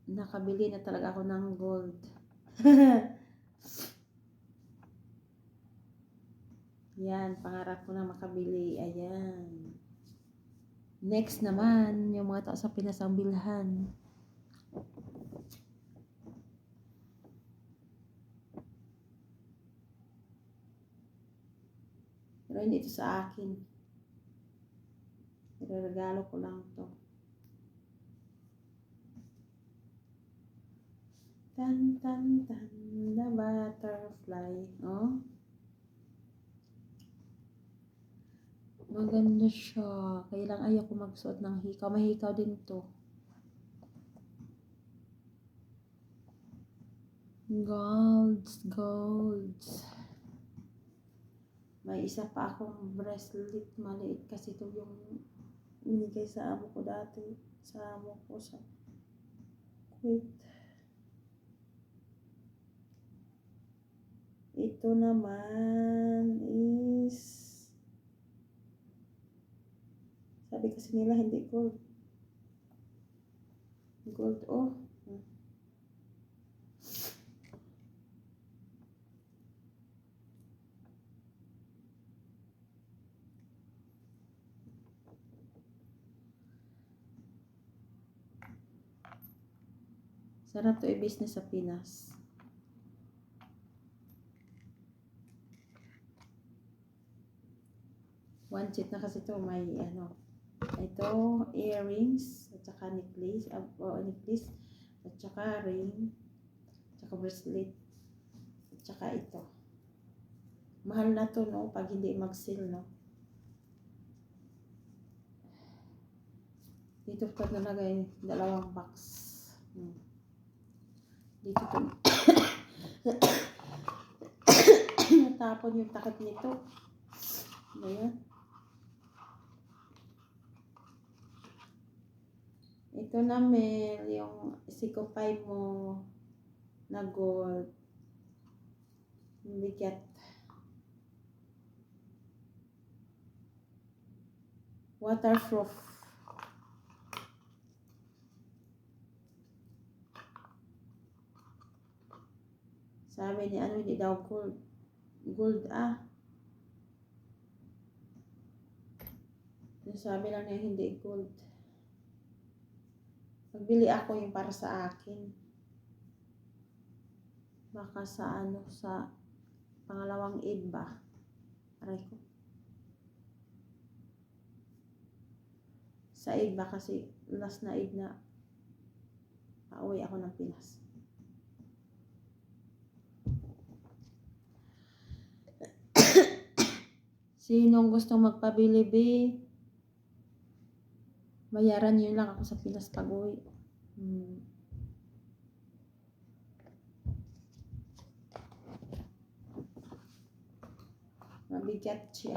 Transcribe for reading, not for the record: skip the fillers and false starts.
nakabili na talaga ako ng gold. Yan, pangarap ko na makabili. Ayan. Next naman, yung mga tao sa Pinas ang bilhan. Pero hindi ito sa akin. Regalo ko lang to. Tan tan tan, the butterfly. Oh. Maganda siya. Kaya lang ayaw ko magsuot ng hikaw. May hikaw din to. Golds. May isa pa akong bracelet. Maliit kasi ito yung binigay sa amo ko dati. Sa amo ko sa Kuwait. Ito naman is, sabi kasi nila hindi gold. Gold, oh. Sarap to i-business sa Pinas. One check na kasi to, may ano. Ito, earrings, at saka necklace, necklace, at saka ring, at saka bracelet, at saka ito. Mahal na to, no, pag hindi mag-sale, no. Dito ko nalagay, 2 box. Dito to. Natapon yung takip nito. Ayan. Ito na, Mel, yung sikopay mo na gold. Bigat. Waterproof. Sabi ni ano, hindi daw gold. Gold, sabi lang niya hindi gold. Magbili ako yung para sa akin. Baka sa ano, sa pangalawang Eid ba? Aray ko. Sa Eid ba kasi last na Eid na pauwi ako ng Pinas. Sinong gustong magpabili, be? Bayaran nyo lang ako sa Pinas pag-uwi. Mabigat siya.